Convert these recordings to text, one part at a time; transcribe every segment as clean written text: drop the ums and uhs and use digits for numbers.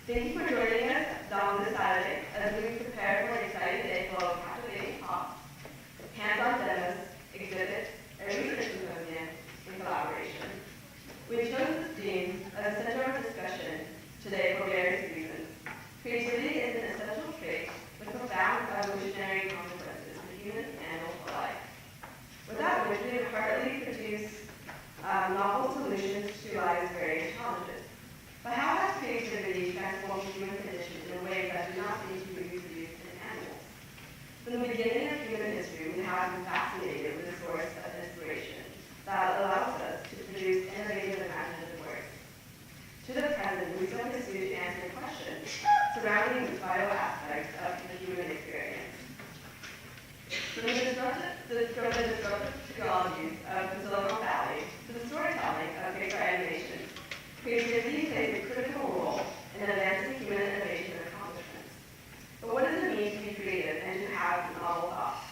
Thank you for joining us on this Saturday as we prepare for an exciting day full of captivating talks, hands-on demos, exhibits, a research symposium, and collaboration. We've chosen this theme as a center of discussion today for various reasons. Creativity is an essential trait with profound evolutionary consequences for humans and animals alike. Without which we would hardly produce novel solutions to life's various challenges. But how has creativity transformed the human condition in a way that do not seem to be reproduced in animals? From the beginning of human history, we have been fascinated with the source of inspiration that allows us to produce innovative and imaginative works. To the present, we still pursue to answer questions surrounding the vital aspects of the human experience. From the disruptive technologies of the Silicon Valley to the storytelling of Pixar animation, creativity plays a critical role in advancing human innovation and accomplishments. But what does it mean to be creative and to have novel thoughts?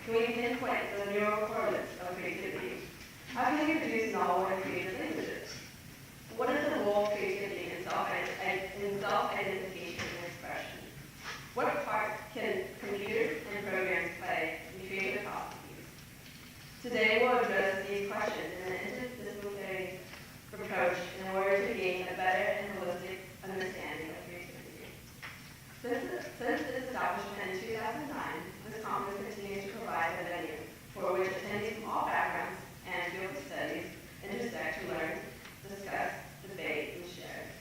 Can we pinpoint the neural correlates of creativity? How can we produce novel and creative languages? What is the role of creativity in self-identification and expression? What part can computers and programs play in creative processes? Today we'll address these questions in an interdisciplinary approach in order to gain a better and holistic understanding of creativity. Since its establishment in 2009, this conference continues to provide a venue for which attendees from all backgrounds and fields of studies intersect to learn, discuss, debate, and share.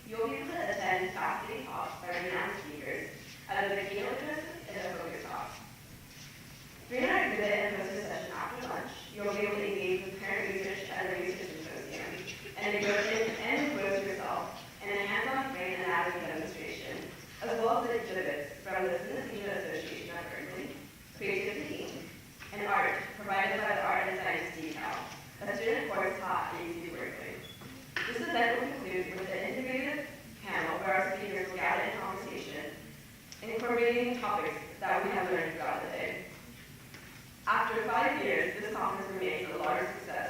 You'll be able to attend fascinating talks by renowned speakers, either the keynote addresses and the focus talks. During our exhibit and poster session after lunch, you'll be able to engage with current research at a research symposium and engross yourself in a hands-on brain anatomy demonstration, as well as the exhibits from the Synesthesia Association of Berkeley, Creativity, and Art, provided by the Art and Science Decal, a student course taught at UC Berkeley. This event will conclude with an integrated panel where our speakers will gather in conversation, incorporating topics that we have learned throughout the day. After 5 years, this conference remains a large success,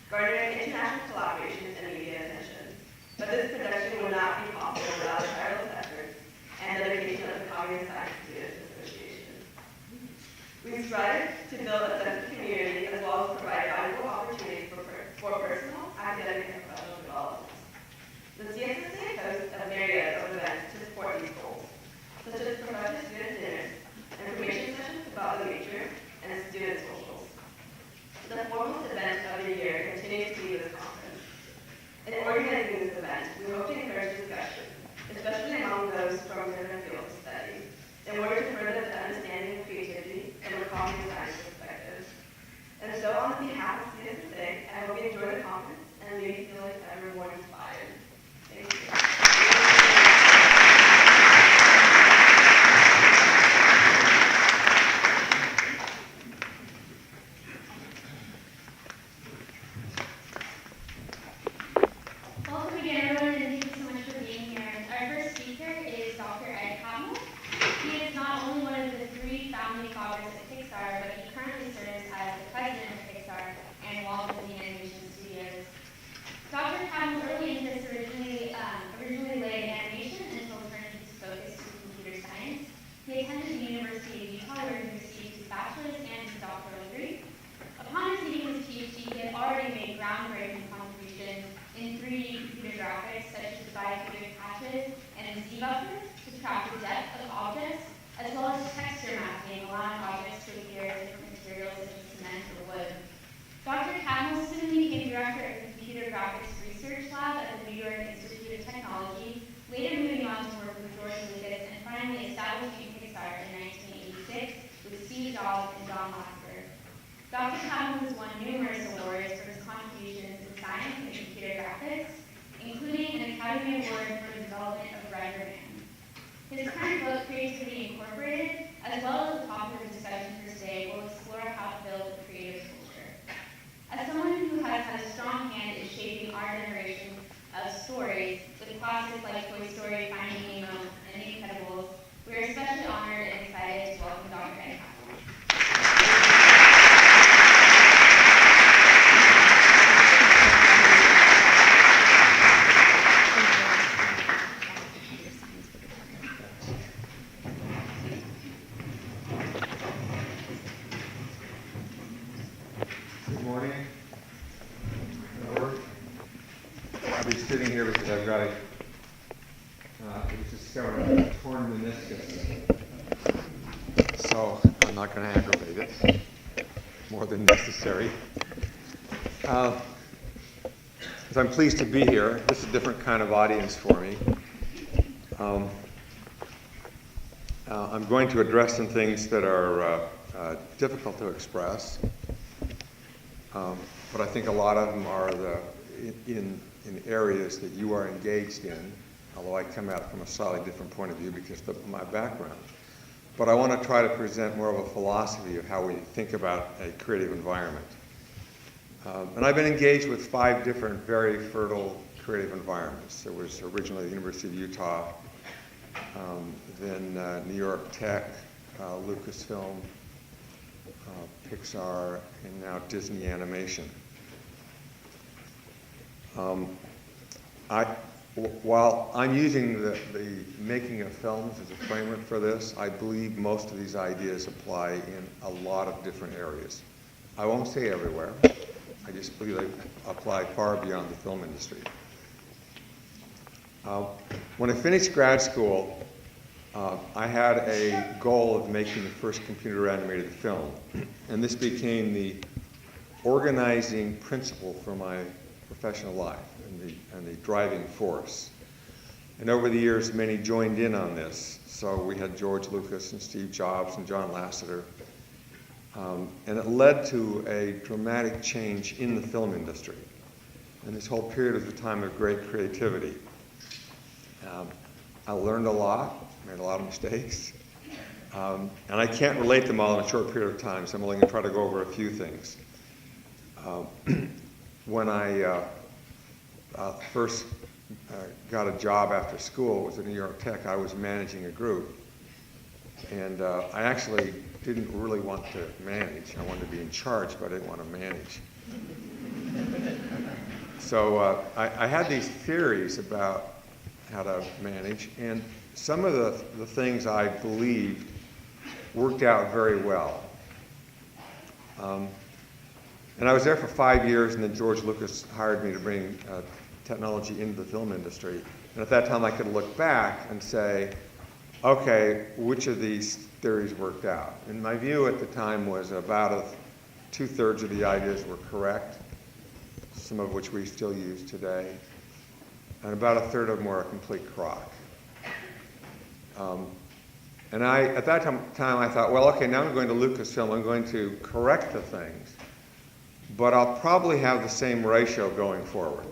garnering international collaborations and media attention. But this production would not be possible without the tireless efforts and dedication of the Cognitive Science Students Association. We strive to build a sense of community as well as provide valuable opportunities for personal, academic, and professional development. The CSSA hosts a myriad of events to support these goals, such as professional student dinners, information sessions about the major, and student socials. The foremost event of the year continues to be this conference. In organizing this event, we hope to encourage discussion, especially among those from different fields of study, in order to further the understanding of creativity from a cognitive science perspective. And so, on behalf of CSSA, I hope you enjoy the conference and leave you feeling ever more inspired. Thank you. Welcome again, everyone, and thank you so much for being here. Our first speaker is Dr. Catmull. He is not only one of the 3 founding fathers at Pixar, but he currently serves as the president of Pixar and Walt Disney Animation Studios. Dr. Catmull's early interests originally lay in animation until turning his focus to computer science. He attended the University of Utah, where he received his bachelor's and his doctoral degree. Upon receiving his PhD, he had already made groundbreaking contributions in 3D computer graphics, such as bicubic patches and Z-buffers to track the depth of objects, as well as texture mapping, allowing objects to appear in different materials such as cement or wood. Dr. Catmull soon became director of the Computer Graphics Research Lab at the New York Institute of Technology, later moving on to work with George Lucas, and finally establishing Pixar in 1986 with Steve Jobs and John Lasseter. Dr. Catmull has won numerous awards for his contributions in science and computer graphics, including an Academy Award for the development of RenderMan. His current book, Creativity Incorporated, as well as the topic of discussion for today, will explore how to build a creative culture. As someone who has had a strong hand in shaping our generation of stories, with classics like Toy Story, Finding Nemo, and The Incredibles, we are especially honored and excited to welcome Dr. Catmull. Good morning. I'll be sitting here because I've got a torn meniscus. So I'm not going to aggravate it more than necessary. So I'm pleased to be here. This is a different kind of audience for me. I'm going to address some things that are difficult to express, but I think a lot of them are in areas that you are engaged in, although I come at it from a slightly different point of view because of my background. But I want to try to present more of a philosophy of how we think about a creative environment. And I've been engaged with 5 different very fertile creative environments. There was originally the University of Utah, then New York Tech, Lucasfilm, Pixar, and now Disney Animation. While I'm using the making of films as a framework for this, I believe most of these ideas apply in a lot of different areas. I won't say everywhere. I just believe they apply far beyond the film industry. When I finished grad school, I had a goal of making the first computer-animated film, and this became the organizing principle for my professional life and the driving force. And over the years, many joined in on this. So we had George Lucas and Steve Jobs and John Lasseter. And it led to a dramatic change in the film industry. And this whole period was a time of great creativity. I learned a lot, made a lot of mistakes. And I can't relate them all in a short period of time, so I'm only going to try to go over a few things. When I first got a job after school was at New York Tech, I was managing a group. And I actually didn't really want to manage. I wanted to be in charge, but I didn't want to manage. So I had these theories about how to manage, and some of the things I believed worked out very well. And I was there for 5 years, and then George Lucas hired me to bring technology into the film industry. And at that time, I could look back and say, okay, which of these theories worked out? And my view at the time was about 2/3 of the ideas were correct, some of which we still use today, and about 1/3 of them were a complete crock. And at that time, I thought, well, okay, now I'm going to Lucasfilm, I'm going to correct the things, but I'll probably have the same ratio going forward.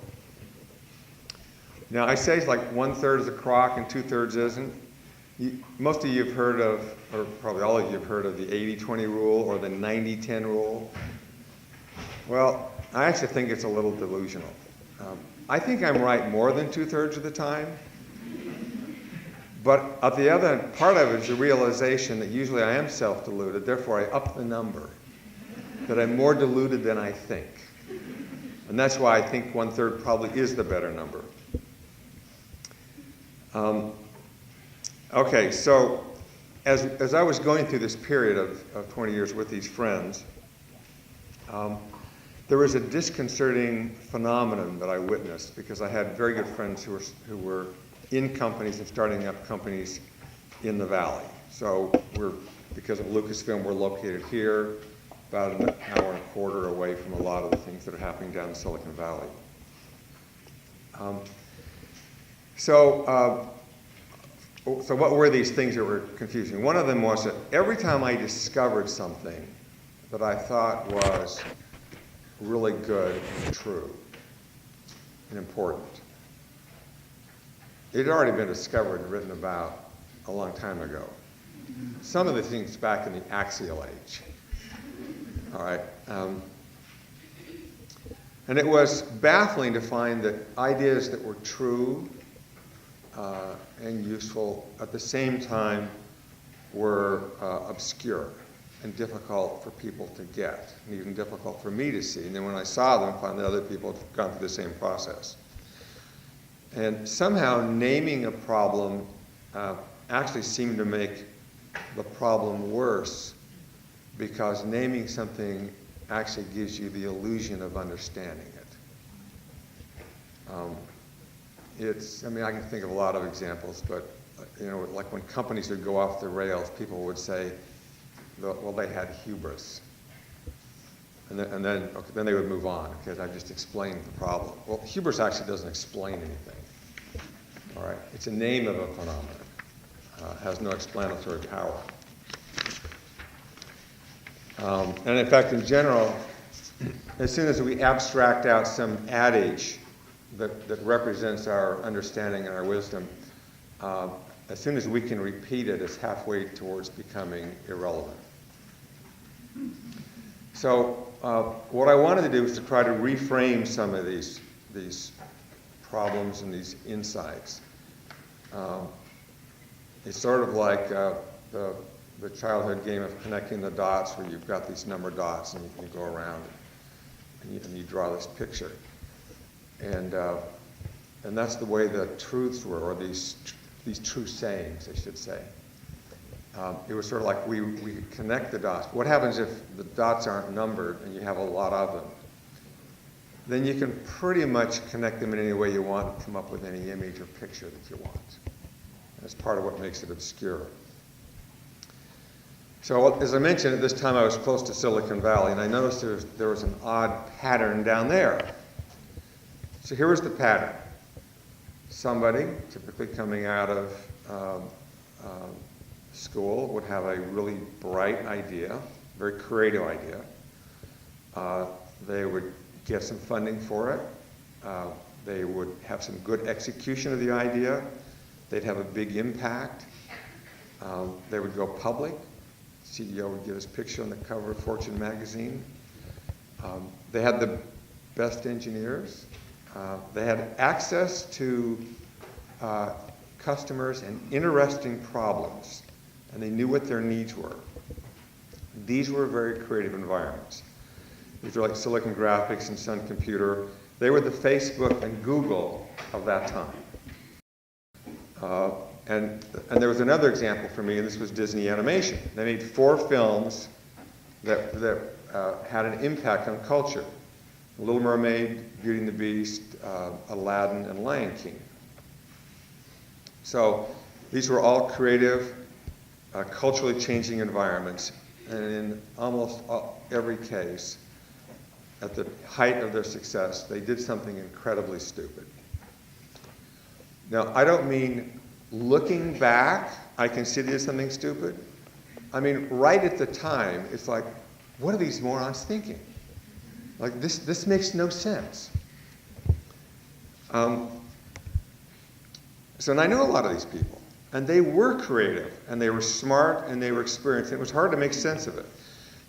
Now, I say it's like 1/3 is a crock and 2/3 isn't. Most of you have heard of, or probably all of you have heard of the 80-20 rule or the 90-10 rule. Well, I actually think it's a little delusional. I think I'm right more than 2/3 of the time. But at the other part of it is the realization that usually I am self-deluded, therefore I up the number, that I'm more deluded than I think. And that's why I think 1/3 probably is the better number. Okay, so as I was going through this period of 20 years with these friends, there was a disconcerting phenomenon that I witnessed because I had very good friends who were in companies and starting up companies in the valley. So because of Lucasfilm, we're located here, about an hour and a quarter away from a lot of the things that are happening down in Silicon Valley. So what were these things that were confusing? One of them was that every time I discovered something that I thought was really good and true and important, it had already been discovered and written about a long time ago. Some of the things back in the axial age. All right. And it was baffling to find that ideas that were true and useful at the same time were obscure and difficult for people to get, and even difficult for me to see. And then when I saw them, I found that other people had gone through the same process. And somehow naming a problem actually seemed to make the problem worse, because naming something actually gives you the illusion of understanding it. I mean, I can think of a lot of examples, but like when companies would go off the rails, people would say, well, they had hubris. And then they would move on, because I just explained the problem. Well, hubris actually doesn't explain anything. All right? It's a name of a phenomenon. Has no explanatory power. And in fact, in general, as soon as we abstract out some adage that represents our understanding and our wisdom, as soon as we can repeat it, it's halfway towards becoming irrelevant. So what I wanted to do was to try to reframe some of these problems and these insights. It's sort of like the childhood game of connecting the dots, where you've got these number dots and you go around and you draw this picture. And that's the way the truths were, or these true sayings, I should say. It was sort of like we connect the dots. What happens if the dots aren't numbered and you have a lot of them? Then you can pretty much connect them in any way you want and come up with any image or picture that you want. That's part of what makes it obscure. So as I mentioned, at this time I was close to Silicon Valley, and I noticed there was an odd pattern down there. So here was the pattern. Somebody, typically coming out of school, would have a really bright idea, very creative idea. They would get some funding for it. They would have some good execution of the idea. They'd have a big impact. They would go public. The CEO would get his picture on the cover of Fortune magazine. They had the best engineers. They had access to customers and interesting problems, and they knew what their needs were. These were very creative environments. These were like Silicon Graphics and Sun Computer. They were the Facebook and Google of that time. And there was another example for me, and this was Disney Animation. They made 4 films that had an impact on culture: Little Mermaid, Beauty and the Beast, Aladdin, and Lion King. So these were all creative, culturally changing environments, and in almost every case, at the height of their success, they did something incredibly stupid. Now, I don't mean looking back, I can see they did something stupid. I mean, right at the time, it's like, what are these morons thinking? Like, this makes no sense. And I know a lot of these people, and they were creative, and they were smart, and they were experienced, and it was hard to make sense of it.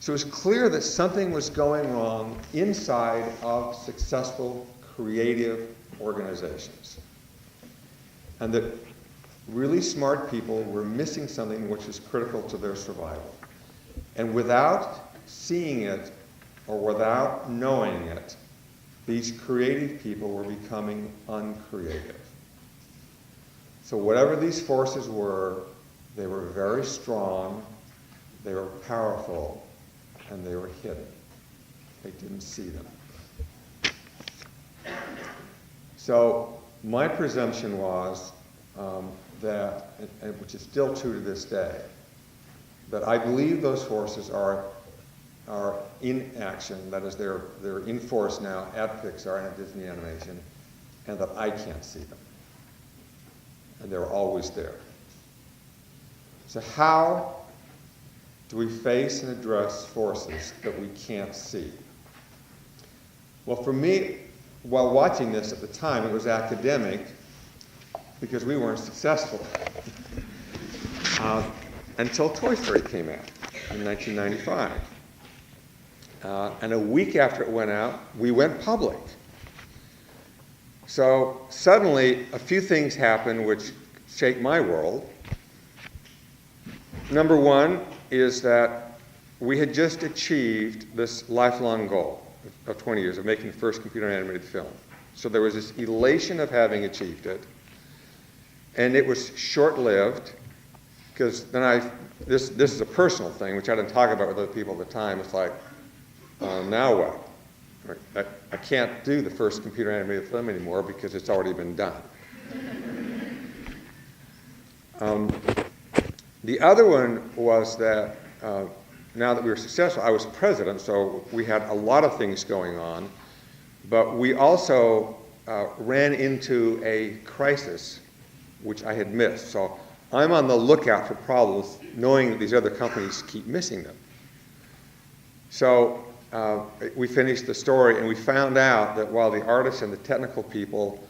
So it was clear that something was going wrong inside of successful, creative organizations. And that really smart people were missing something which was critical to their survival. And without seeing it, or without knowing it, these creative people were becoming uncreative. So whatever these forces were, they were very strong, they were powerful, and they were hidden. They didn't see them. So my presumption was that, and which is still true to this day, that I believe those forces are in action, that is, they're in force now at Pixar and at Disney Animation, and that I can't see them. And they're always there. So how do we face and address forces that we can't see? Well, for me, while watching this at the time, it was academic, because we weren't successful. Until Toy Story came out in 1995. And a week after it went out, we went public. So suddenly, a few things happened which shaped my world. Number one is that we had just achieved this lifelong goal of 20 years of making the first computer-animated film. So there was this elation of having achieved it, and it was short-lived, because then this is a personal thing, which I didn't talk about with other people at the time. It's like, Now what? I can't do the first computer animated film anymore because it's already been done. The other one was that now that we were successful, I was president, so we had a lot of things going on, but we also ran into a crisis which I had missed. So I'm on the lookout for problems, knowing that these other companies keep missing them. So we finished the story, and we found out that while the artists and the technical people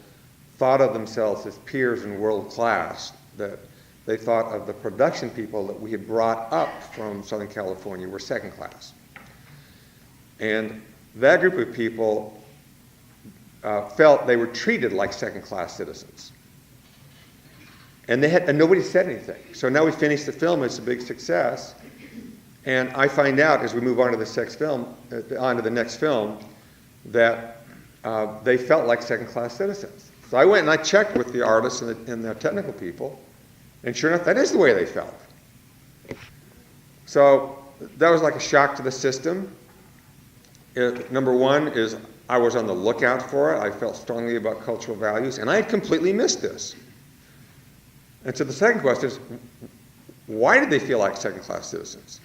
thought of themselves as peers and world class, that they thought of the production people that we had brought up from Southern California were second class. And that group of people felt they were treated like second class citizens. And nobody said anything. So now we finished the film, it's a big success. And I find out as we move on to the next film, that they felt like second class citizens. So I went and I checked with the artists and the technical people, and sure enough, that is the way they felt. So that was like a shock to the system. Number one is I was on the lookout for it. I felt strongly about cultural values, and I had completely missed this. And so the second question is, why did they feel like second-class citizens?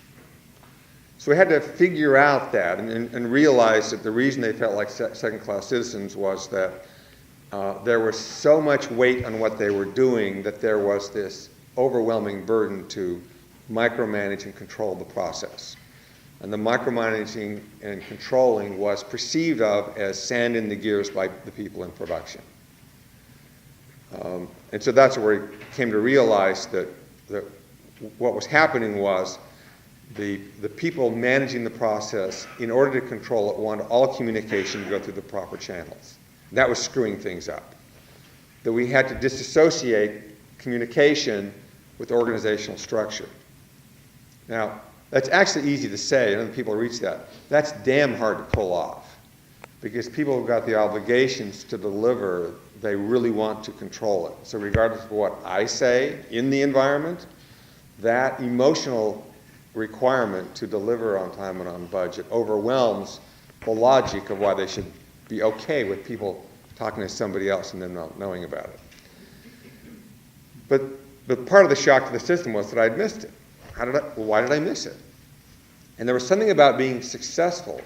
So we had to figure out that and realize that the reason they felt like second-class citizens was that there was so much weight on what they were doing that there was this overwhelming burden to micromanage and control the process. And the micromanaging and controlling was perceived of as sand in the gears by the people in production. And so that's where we came to realize that what was happening was the people managing the process, in order to control it, wanted all communication to go through the proper channels. That was screwing things up. That we had to disassociate communication with organizational structure. Now, that's actually easy to say, and other people reach that. That's damn hard to pull off, because people who've got the obligations to deliver, they really want to control it. So regardless of what I say in the environment, that emotional requirement to deliver on time and on budget overwhelms the logic of why they should be okay with people talking to somebody else and them not knowing about it. But part of the shock to the system was that I'd missed it. Why did I miss it? And there was something about being successful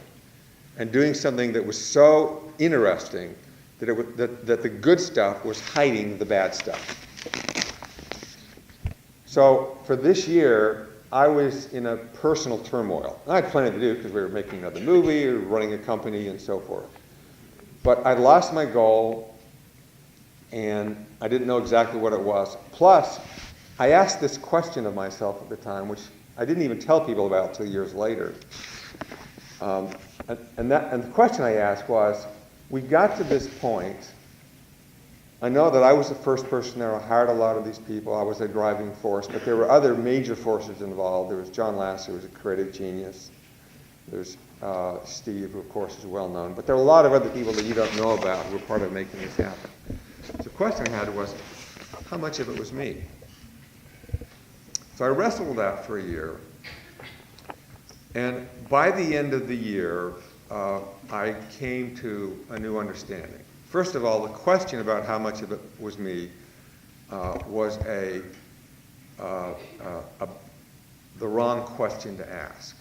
and doing something that was so interesting that the good stuff was hiding the bad stuff. So for this year, I was in a personal turmoil. I had plenty to do because we were making another movie, or running a company, and so forth. But I'd lost my goal, and I didn't know exactly what it was. Plus, I asked this question of myself at the time, which I didn't even tell people about until years later. And the question I asked was, we got to this point. I know that I was the first person there. I hired a lot of these people. I was a driving force, but there were other major forces involved. There was John Lasser, who was a creative genius. There's Steve, who of course is well known. But there are a lot of other people that you don't know about who were part of making this happen. So the question I had was, how much of it was me? So I wrestled with that for a year. And by the end of the year, I came to a new understanding. First of all, the question about how much of it was me was the wrong question to ask.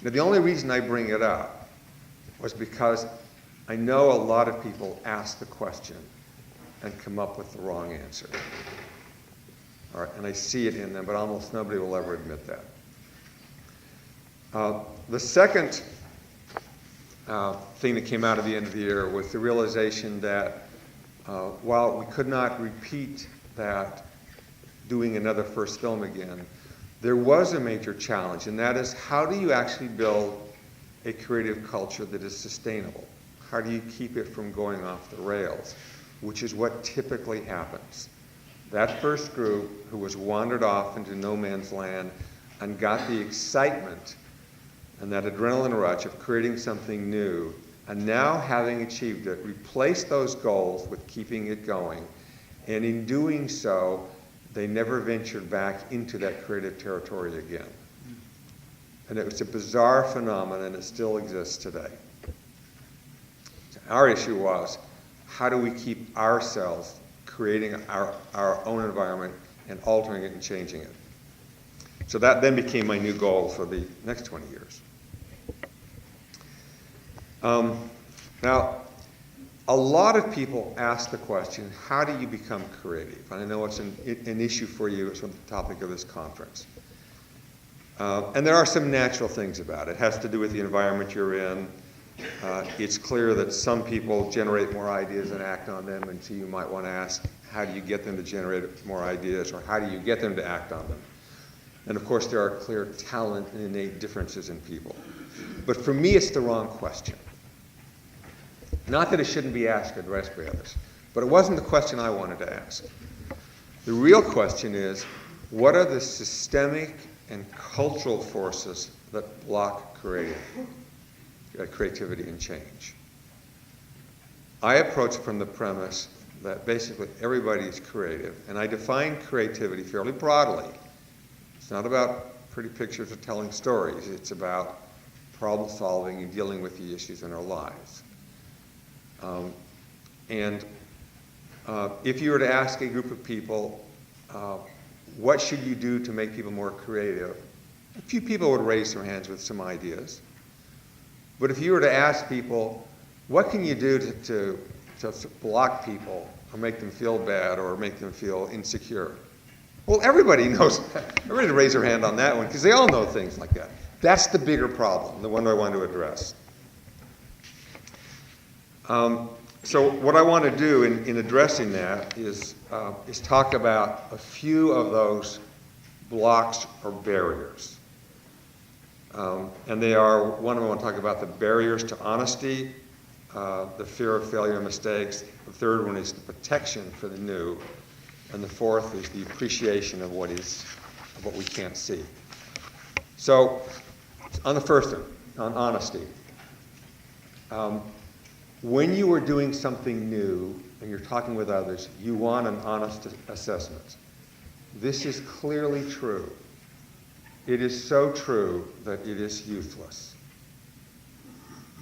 Now, the only reason I bring it up was because I know a lot of people ask the question and come up with the wrong answer. All right, and I see it in them, but almost nobody will ever admit that. The second thing that came out of the end of the year was the realization that while we could not repeat that doing another first film again, there was a major challenge, and that is, how do you actually build a creative culture that is sustainable? How do you keep it from going off the rails, which is what typically happens. That first group who was wandered off into no man's land and got the excitement and that adrenaline rush of creating something new, and now having achieved it, replace those goals with keeping it going. And in doing so, they never ventured back into that creative territory again. And it was a bizarre phenomenon, and it still exists today. Our issue was, how do we keep ourselves creating our own environment and altering it and changing it? So that then became my new goal for the next 20 years. Now, a lot of people ask the question, how do you become creative? And I know it's an issue for you. It's on the topic of this conference. And there are some natural things about it. It has to do with the environment you're in. It's clear that some people generate more ideas and act on them, and so you might want to ask, how do you get them to generate more ideas, or how do you get them to act on them? And of course, there are clear talent and innate differences in people. But for me, it's the wrong question. Not that it shouldn't be asked or addressed by others, but it wasn't the question I wanted to ask. The real question is, what are the systemic and cultural forces that block creativity and change? I approach from the premise that basically everybody is creative, and I define creativity fairly broadly. It's not about pretty pictures or telling stories. It's about problem solving and dealing with the issues in our lives. If you were to ask a group of people, what should you do to make people more creative? A few people would raise their hands with some ideas. But if you were to ask people, what can you do to block people or make them feel bad or make them feel insecure? Well, everybody knows that. Everybody would raise their hand on that one because they all know things like that. That's the bigger problem, the one I want to address. So what I want to do in addressing that is talk about a few of those blocks or barriers. And they are, one of them I want to talk about the barriers to honesty, the fear of failure and mistakes. The third one is the protection for the new. And the fourth is the appreciation of what we can't see. So on the first one, on honesty. When you are doing something new and you're talking with others, you want an honest assessment. This is clearly true. It is so true that it is useless.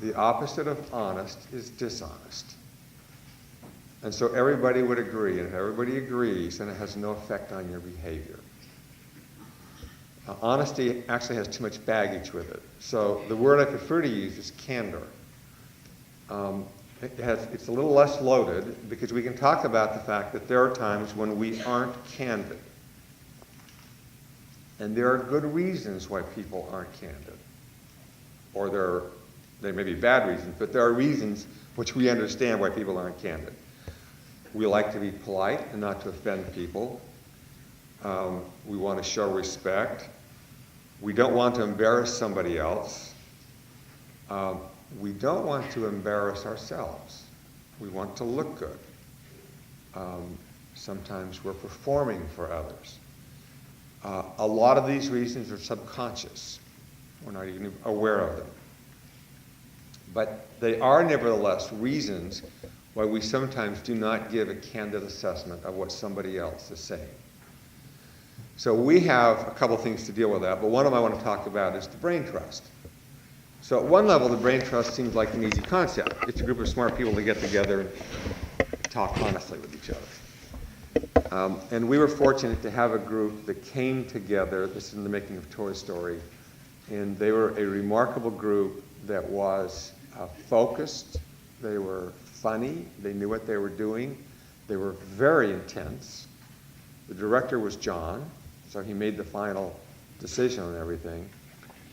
The opposite of honest is dishonest. And so everybody would agree, and if everybody agrees, then it has no effect on your behavior. Honesty actually has too much baggage with it. So the word I prefer to use is candor. It's a little less loaded because we can talk about the fact that there are times when we aren't candid. And there are good reasons why people aren't candid. Or there may be bad reasons, but there are reasons which we understand why people aren't candid. We like to be polite and not to offend people. We want to show respect. We don't want to embarrass somebody else. We don't want to embarrass ourselves. We want to look good. Sometimes we're performing for others. A lot of these reasons are subconscious. We're not even aware of them. But they are nevertheless reasons why we sometimes do not give a candid assessment of what somebody else is saying. So we have a couple things to deal with that, but one of them I want to talk about is the brain trust. So at one level, the brain trust seems like an easy concept. It's a group of smart people to get together and talk honestly with each other. And we were fortunate to have a group that came together. This is in the making of Toy Story. And they were a remarkable group that was focused. They were funny. They knew what they were doing. They were very intense. The director was John, so he made the final decision on everything.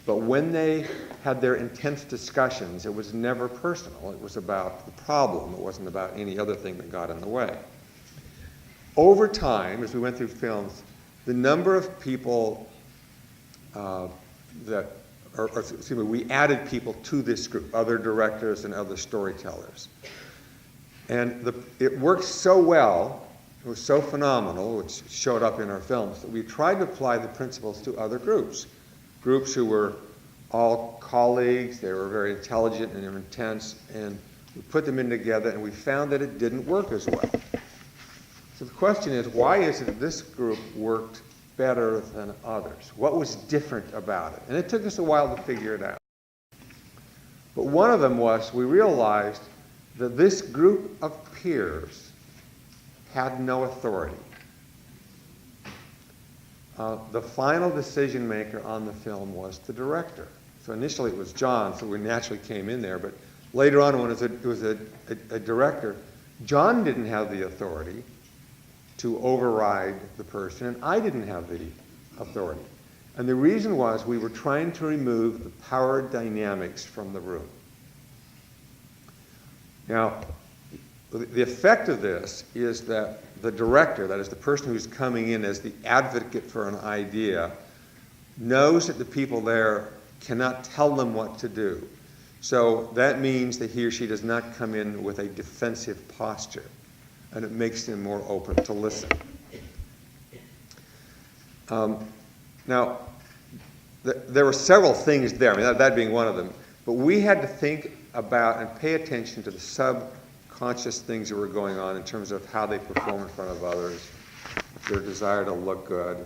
But when they had their intense discussions, it was never personal. It was about the problem. It wasn't about any other thing that got in the way. Over time, as we went through films, the number of people we added people to this group, other directors and other storytellers. And it worked so well, it was so phenomenal, which showed up in our films, that we tried to apply the principles to other groups who were all colleagues, they were very intelligent and intense, and we put them in together and we found that it didn't work as well. So the question is, why is it that this group worked better than others? What was different about it? And it took us a while to figure it out. But one of them was we realized that this group of peers had no authority. The final decision maker on the film was the director. So initially it was John, so we naturally came in there, but later on when it was a director, John didn't have the authority to override the person, and I didn't have the authority. And the reason was we were trying to remove the power dynamics from the room. Now, the effect of this is that the director, that is the person who's coming in as the advocate for an idea, knows that the people there cannot tell them what to do. So that means that he or she does not come in with a defensive posture, and it makes them more open to listen. Now, there were several things there, I mean, that being one of them, but we had to think about and pay attention to the subconscious things that were going on in terms of how they perform in front of others, their desire to look good,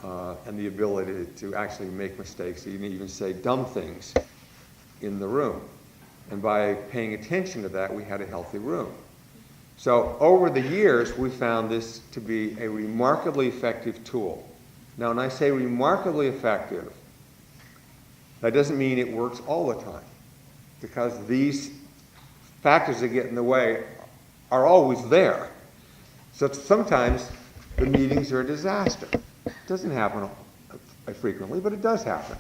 and the ability to actually make mistakes, even say dumb things in the room. And by paying attention to that, we had a healthy room. So over the years, we found this to be a remarkably effective tool. Now, when I say remarkably effective, that doesn't mean it works all the time, because these factors that get in the way are always there. So sometimes the meetings are a disaster. It doesn't happen frequently, but it does happen.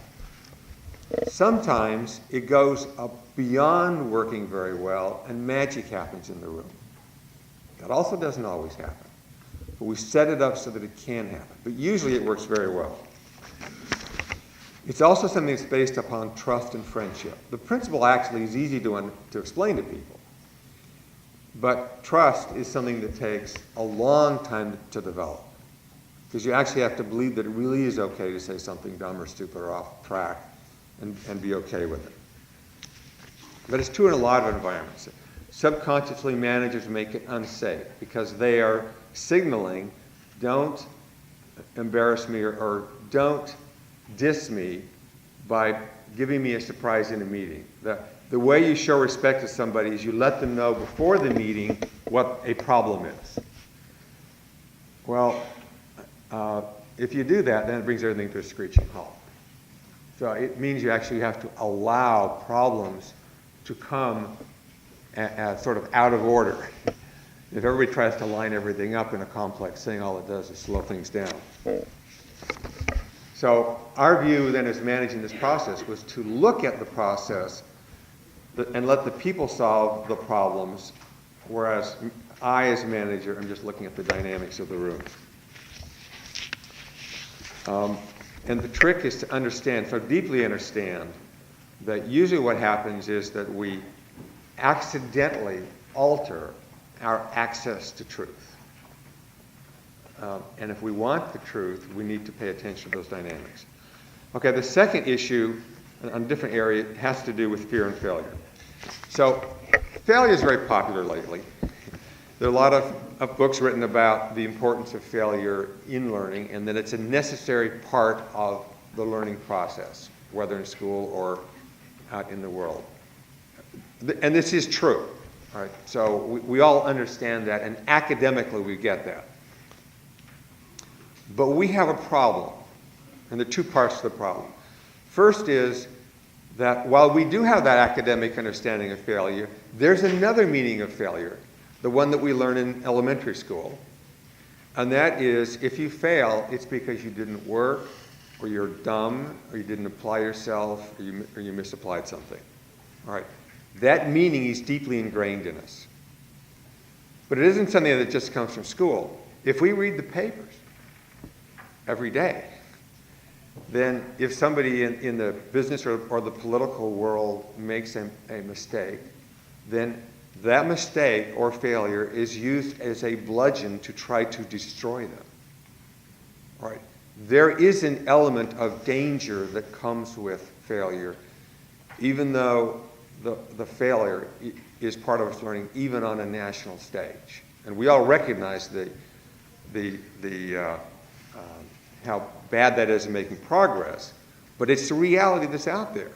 Sometimes it goes up beyond working very well and magic happens in the room. That also doesn't always happen. But we set it up so that it can happen. But usually it works very well. It's also something that's based upon trust and friendship. The principle actually is easy to explain to people. But trust is something that takes a long time to develop. Because you actually have to believe that it really is okay to say something dumb or stupid or off track and be okay with it. But it's true in a lot of environments. Subconsciously, managers make it unsafe because they are signaling, don't embarrass me or don't diss me by giving me a surprise in a meeting. The way you show respect to somebody is you let them know before the meeting what a problem is. Well, if you do that, then it brings everything to a screeching halt. So it means you actually have to allow problems to come as sort of out of order. If everybody tries to line everything up in a complex thing, all it does is slow things down. So our view then as managing this process was to look at the process and let the people solve the problems, whereas I as a manager am just looking at the dynamics of the room. And the trick is to understand, so deeply understand, that usually what happens is that we accidentally alter our access to truth. And if we want the truth, we need to pay attention to those dynamics. Okay, the second issue, on a different area, has to do with fear and failure. So failure is very popular lately. There are a lot of books written about the importance of failure in learning and that it's a necessary part of the learning process, whether in school or out in the world. And this is true. All right? So we all understand that, and academically we get that. But we have a problem, and there are two parts to the problem. First is that while we do have that academic understanding of failure, there's another meaning of failure, the one that we learn in elementary school. And that is, if you fail, it's because you didn't work, or you're dumb, or you didn't apply yourself, or you misapplied something. All right. That meaning is deeply ingrained in us. But it isn't something that just comes from school. If we read the papers every day, then if somebody in the business or the political world makes a mistake, then that mistake or failure is used as a bludgeon to try to destroy them. All right. There is an element of danger that comes with failure, even though the failure is part of us learning, even on a national stage. And we all recognize the how bad that is in making progress, but it's the reality that's out there.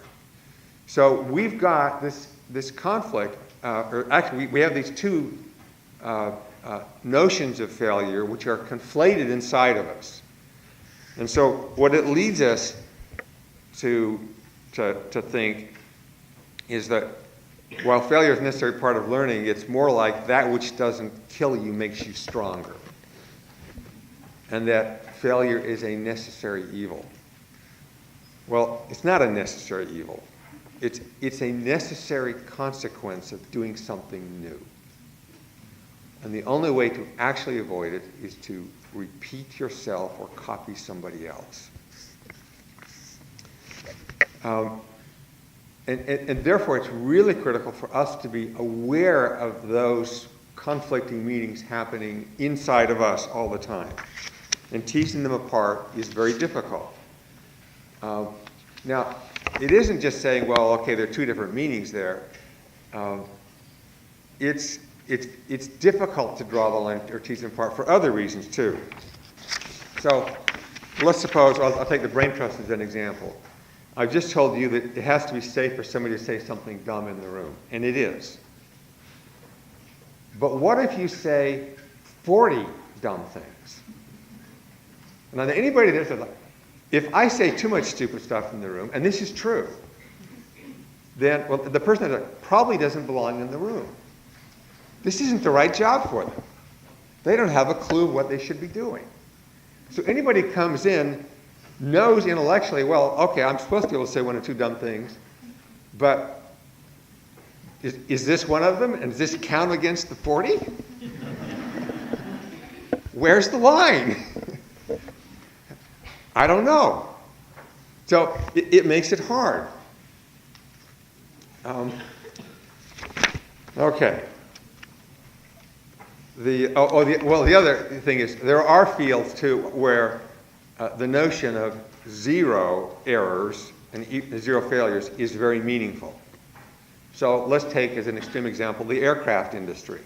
So we've got this conflict, or actually we have these two notions of failure which are conflated inside of us. And so what it leads us to think is that while failure is a necessary part of learning, it's more like that which doesn't kill you makes you stronger. And that failure is a necessary evil. Well, it's not a necessary evil. It's a necessary consequence of doing something new. And the only way to actually avoid it is to repeat yourself or copy somebody else. And therefore, it's really critical for us to be aware of those conflicting meanings happening inside of us all the time. And teasing them apart is very difficult. Now, it isn't just saying, well, okay, there are two different meanings there. It's difficult to draw the line or tease them apart for other reasons, too. So let's suppose, I'll take the brain trust as an example. I've just told you that it has to be safe for somebody to say something dumb in the room, and it is. But what if you say 40 dumb things? Now, anybody that says, if I say too much stupid stuff in the room, and this is true, then the person that probably doesn't belong in the room. This isn't the right job for them. They don't have a clue what they should be doing. So anybody who comes in knows intellectually, well, okay, I'm supposed to be able to say one or two dumb things, but is this one of them? And does this count against the 40? Where's the line? I don't know. So it makes it hard. Okay. The other thing is there are fields too where the notion of zero errors and zero failures is very meaningful. So let's take as an extreme example the aircraft industry.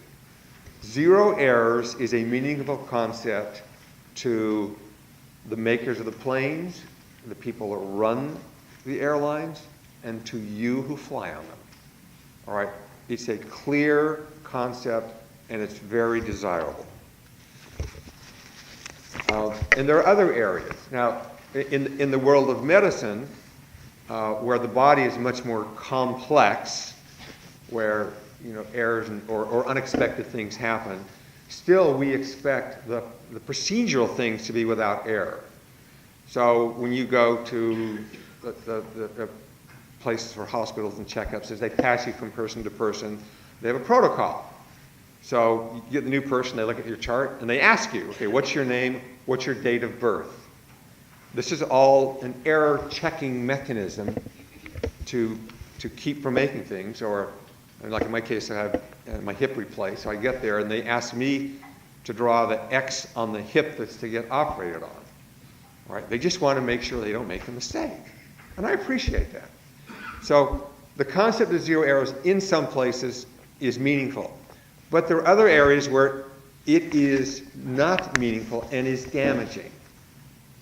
Zero errors is a meaningful concept to the makers of the planes, the people that run the airlines, and to you who fly on them. All right? It's a clear concept, and it's very desirable. And there are other areas. Now, in the world of medicine, where the body is much more complex, where errors or unexpected things happen, still we expect the procedural things to be without error. So when you go to the places for hospitals and checkups, as they pass you from person to person, they have a protocol. So you get the new person, they look at your chart, and they ask you, okay, what's your name? What's your date of birth? This is all an error-checking mechanism to keep from making things, or like in my case, I have my hip replaced, so I get there, and they ask me to draw the X on the hip that's to get operated on. All right? They just want to make sure they don't make a mistake. And I appreciate that. So the concept of zero errors in some places is meaningful. But there are other areas where it is not meaningful and is damaging.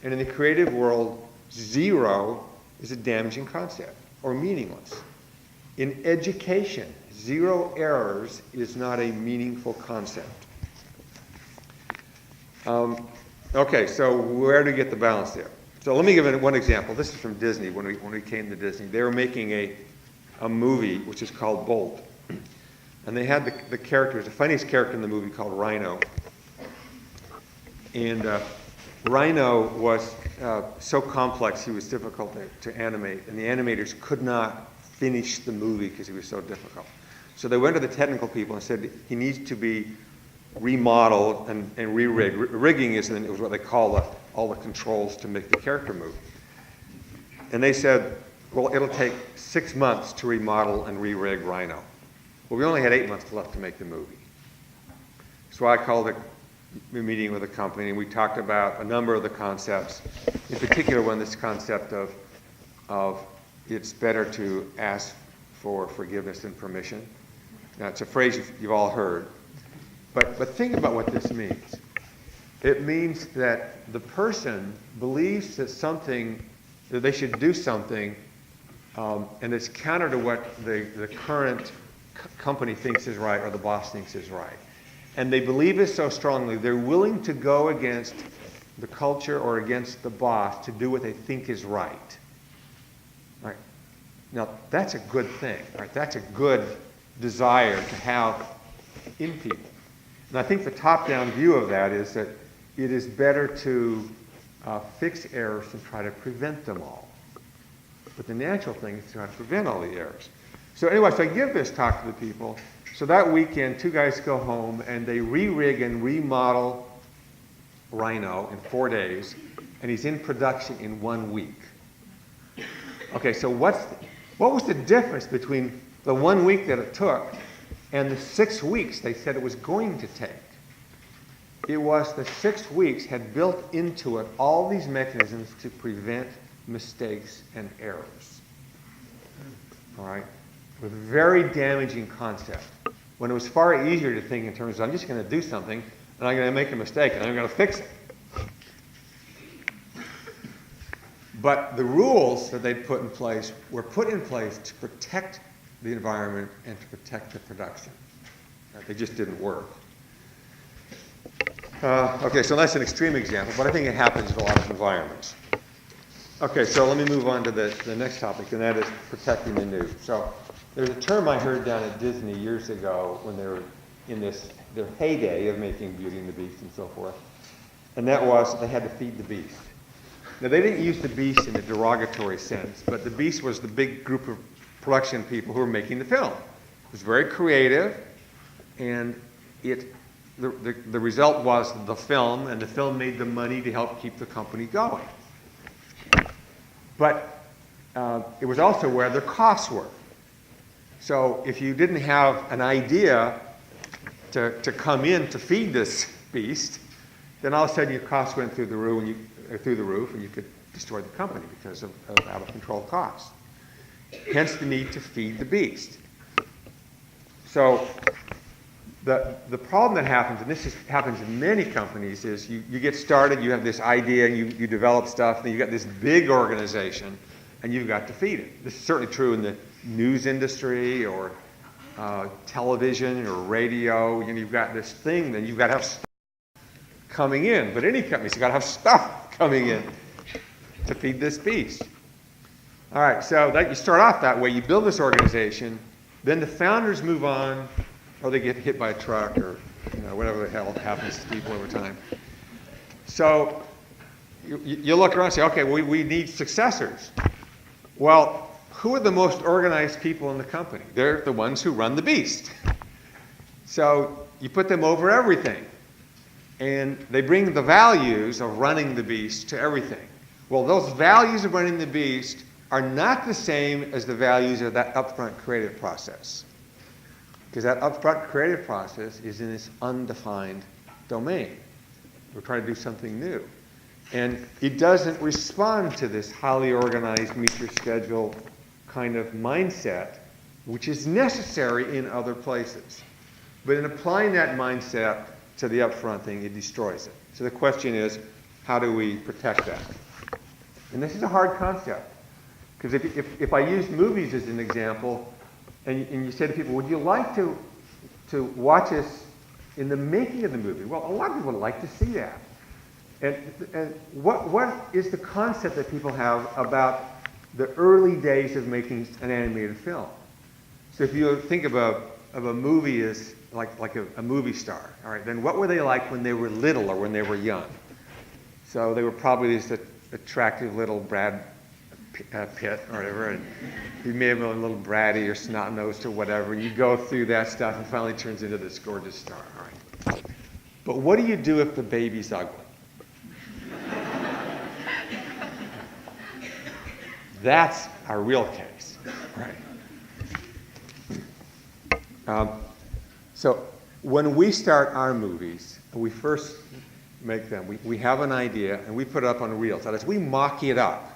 And in the creative world, zero is a damaging concept or meaningless. In education, zero errors is not a meaningful concept. Okay, so where to get the balance there? So let me give one example. This is from Disney. When we came to Disney, they were making a movie which is called Bolt. And they had the characters, the funniest character in the movie called Rhino. And Rhino was so complex, he was difficult to animate. And the animators could not finish the movie because he was so difficult. So they went to the technical people and said he needs to be remodeled and re-rigged. Rigging is what they call all the controls to make the character move. And they said, well, it'll take 6 months to remodel and re-rig Rhino. Well, we only had 8 months left to make the movie. So I called a meeting with the company, and we talked about a number of the concepts, in particular this concept of it's better to ask for forgiveness than permission. Now, it's a phrase you've all heard. But think about what this means. It means that the person believes that they should do something, and it's counter to what the current company thinks is right or the boss thinks is right. And they believe it so strongly, they're willing to go against the culture or against the boss to do what they think is right. Right? Now, that's a good thing. Right? That's a good desire to have in people. And I think the top-down view of that is that it is better to fix errors than try to prevent them all. But the natural thing is to try to prevent all the errors. So anyway, so I give this talk to the people. So that weekend, 2 guys go home and they re-rig and remodel Rhino in 4 days, and he's in production in 1 week. Okay, so what was the difference between the 1 week that it took and the 6 weeks they said it was going to take? It was the 6 weeks had built into it all these mechanisms to prevent mistakes and errors. All right? With a very damaging concept. When it was far easier to think in terms of, I'm just going to do something, and I'm going to make a mistake, and I'm going to fix it. But the rules that they put in place were put in place to protect the environment and to protect the production. They just didn't work. Okay, so that's an extreme example, but I think it happens in a lot of environments. Okay, so let me move on to the next topic, and that is protecting the new. So there's a term I heard down at Disney years ago when they were in their heyday of making Beauty and the Beast and so forth, and that was they had to feed the beast. Now, they didn't use the beast in a derogatory sense, but the beast was the big group of production people who were making the film. It was very creative, and the result was the film, and the film made the money to help keep the company going. But it was also where their costs were. So if you didn't have an idea to come in to feed this beast, then all of a sudden your costs went through the roof, and you could destroy the company because of out-of-control costs. Hence the need to feed the beast. So the problem that happens, and this happens in many companies, is you get started, you have this idea, and you develop stuff, and then you've got this big organization, and you've got to feed it. This is certainly true in the news industry or television or radio. You've got this thing, then you've got to have stuff coming in. But any company's got to have stuff coming in to feed this beast. All right, so you start off that way. You build this organization, then the founders move on, or they get hit by a truck, or whatever the hell happens to people over time. So you look around and say, okay, we need successors. Well, who are the most organized people in the company? They're the ones who run the beast. So you put them over everything. And they bring the values of running the beast to everything. Well, those values of running the beast are not the same as the values of that upfront creative process. Because that upfront creative process is in this undefined domain. We're trying to do something new. And it doesn't respond to this highly organized, meet your schedule kind of mindset, which is necessary in other places. But in applying that mindset to the upfront thing, it destroys it. So the question is, how do we protect that? And this is a hard concept. Because if I use movies as an example, and you say to people, would you like to watch us in the making of the movie? Well, a lot of people would like to see that. And what is the concept that people have about the early days of making an animated film? So if you think of a movie as like a movie star, all right, then what were they like when they were little or when they were young? So they were probably this attractive little Brad Pitt or whatever, and he may have been a little bratty or snot-nosed or whatever, and you go through that stuff and finally turns into this gorgeous star, all right? But what do you do if the baby's ugly? That's our real case, right? So when we start our movies, we first make them, we have an idea, and we put it up on reels. That is, we mock it up.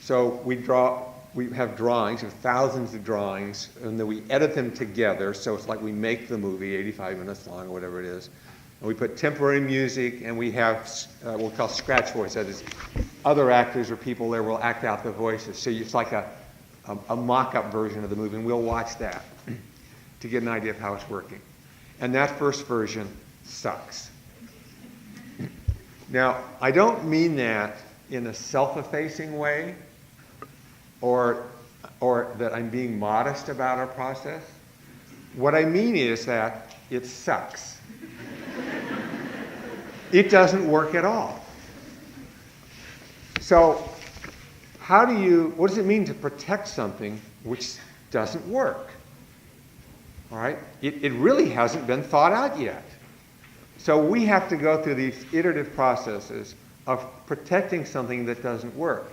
So we have drawings, we have thousands of drawings, and then we edit them together, so it's like we make the movie 85 minutes long or whatever it is, And we put temporary music, and we have what we call scratch voice. That is, other actors or people there will act out the voices. So it's like a mock-up version of the movie, and we'll watch that to get an idea of how it's working. And that first version sucks. Now, I don't mean that in a self-effacing way, or that I'm being modest about our process. What I mean is that it sucks. It doesn't work at all. So, what does it mean to protect something which doesn't work? All right? It really hasn't been thought out yet. So we have to go through these iterative processes of protecting something that doesn't work.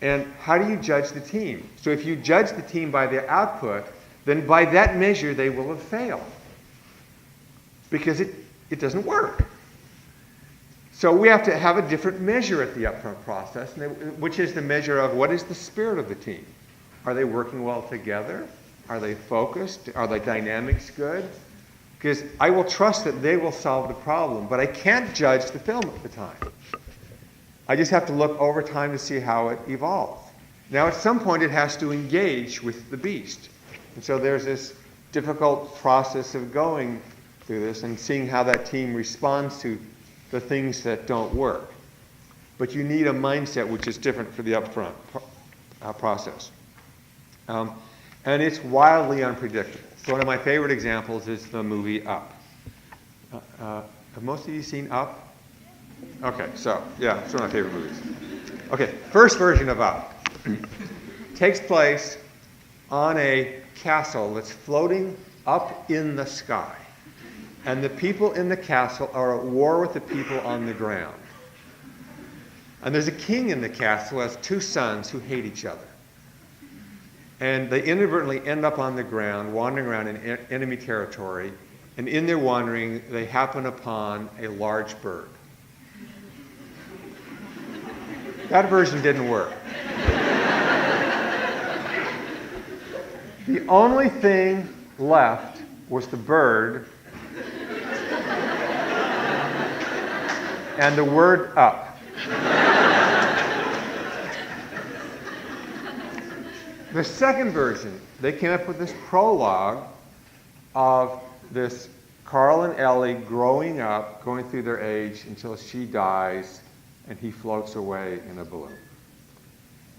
And how do you judge the team? So if you judge the team by their output, then by that measure they will have failed. Because it doesn't work. So we have to have a different measure at the upfront process, which is the measure of what is the spirit of the team. Are they working well together? Are they focused? Are their dynamics good? Because I will trust that they will solve the problem, but I can't judge the film at the time. I just have to look over time to see how it evolves. Now, at some point, it has to engage with the beast. And so there's this difficult process of going through this and seeing how that team responds to the things that don't work. But you need a mindset which is different for the upfront process. And it's wildly unpredictable. So one of my favorite examples is the movie Up. Have most of you seen Up? Okay, so, yeah, it's one of my favorite movies. Okay, first version of Up takes place on a castle that's floating up in the sky. And the people in the castle are at war with the people on the ground. And there's a king in the castle who has two sons who hate each other. And they inadvertently end up on the ground, wandering around in enemy territory. And in their wandering, they happen upon a large bird. That version didn't work. The only thing left was the bird and the word up. The second version, they came up with this prologue of this Carl and Ellie growing up, going through their age until she dies and he floats away in a balloon.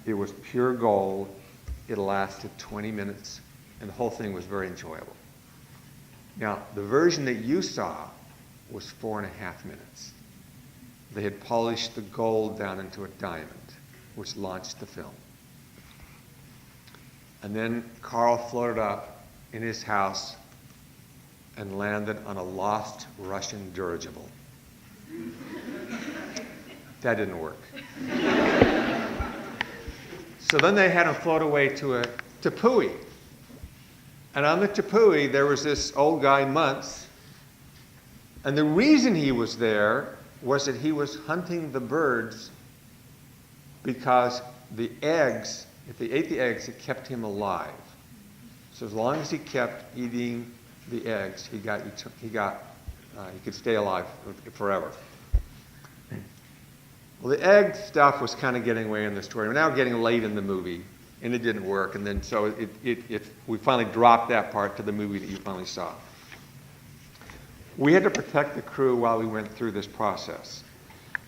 It was pure gold. It lasted 20 minutes, and the whole thing was very enjoyable. Now, the version that you saw was 4.5 minutes. They had polished the gold down into a diamond, which launched the film. And then Carl floated up in his house and landed on a lost Russian dirigible. That didn't work. So then they had him float away to a tepui. And on the tepui, there was this old guy, Muntz. And the reason he was there was that he was hunting the birds because the eggs, if they ate the eggs, it kept him alive. So as long as he kept eating the eggs, he could stay alive forever. Well, the egg stuff was kind of getting away in the story. We're now getting late in the movie, and it didn't work. And then so we finally dropped that part to the movie that you finally saw. We had to protect the crew while we went through this process.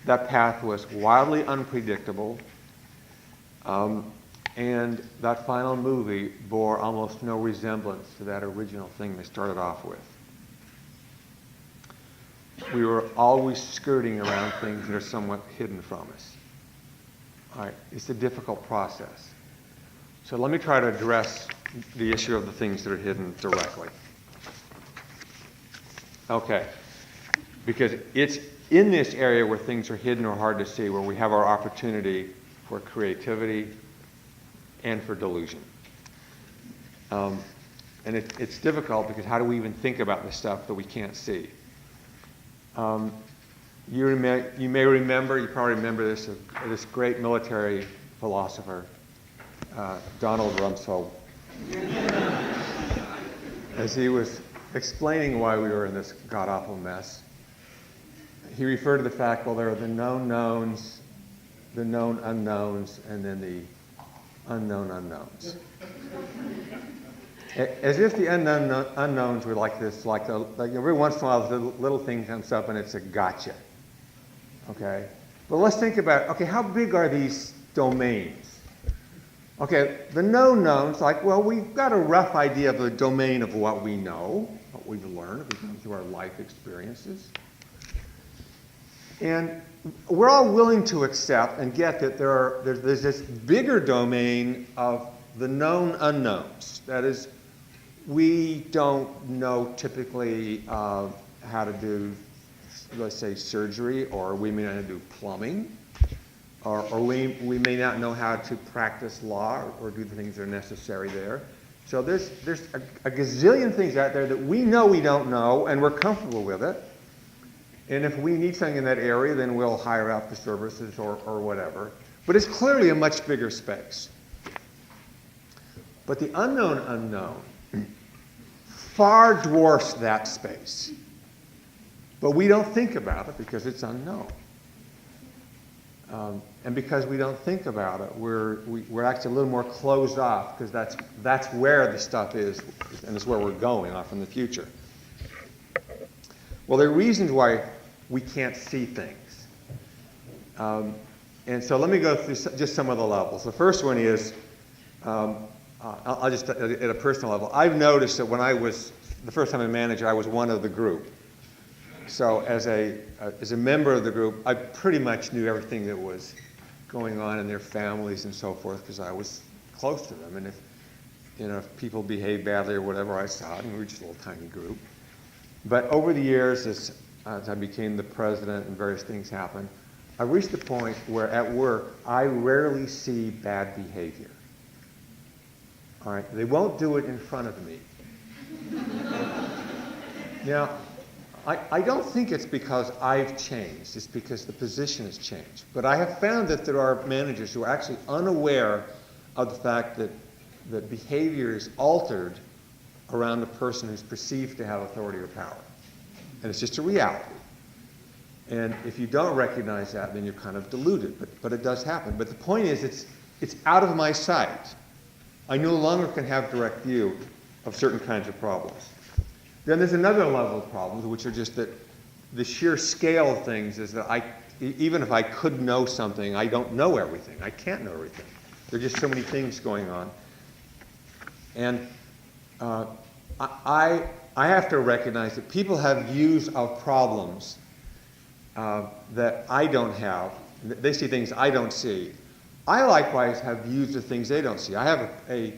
That path was wildly unpredictable, and that final movie bore almost no resemblance to that original thing they started off with. We were always skirting around things that are somewhat hidden from us. All right, it's a difficult process. So let me try to address the issue of the things that are hidden directly. Okay, because it's in this area where things are hidden or hard to see, where we have our opportunity for creativity and for delusion. And it's difficult because how do we even think about the stuff that we can't see? You may remember, you probably remember this great military philosopher, Donald Rumsfeld, as he was explaining why we were in this god-awful mess. he referred to the fact, well, there are the known knowns, the known unknowns, and then the unknown unknowns. As if the unknown unknowns were like this, like every once in a while, the little thing comes up and it's a gotcha. Okay? But let's think about, okay, how big are these domains? Okay, the known knowns, like, well, we've got a rough idea of the domain of what we know, what we've learned, we've gone through our life experiences. And we're all willing to accept and get that there's this bigger domain of the known unknowns. That is, we don't know typically how to do, let's say, surgery, or we may not know how to do plumbing, or we may not know how to practice law or do the things that are necessary there. So there's a gazillion things out there that we know we don't know, and we're comfortable with it. And if we need something in that area, then we'll hire out the services or whatever. But it's clearly a much bigger space. But the unknown unknown far dwarfs that space. But we don't think about it because it's unknown. And because we don't think about it, we're actually a little more closed off, because that's where the stuff is, and it's where we're going off in the future. Well, there are reasons why we can't see things. And so let me go through just some of the levels. The first one is, I'll just, at a personal level, I've noticed that when I was, the first time a manager, I was one of the group. So as a member of the group, I pretty much knew everything that was going on in their families and so forth, because I was close to them. And if people behaved badly or whatever, I saw it, and we were just a little tiny group. But over the years, as I became the president and various things happened, I reached the point where at work, I rarely see bad behavior. All right, they won't do it in front of me. Now, I don't think it's because I've changed. It's because the position has changed. But I have found that there are managers who are actually unaware of the fact that behavior is altered around a person who's perceived to have authority or power. And it's just a reality. And if you don't recognize that, then you're kind of deluded. But it does happen. But the point is, it's out of my sight. I no longer can have direct view of certain kinds of problems. Then there's another level of problems, which are just that the sheer scale of things is that even if I could know something, I don't know everything. I can't know everything. There are just so many things going on. And I have to recognize that people have views of problems that I don't have. They see things I don't see. I likewise have views of things they don't see. I have a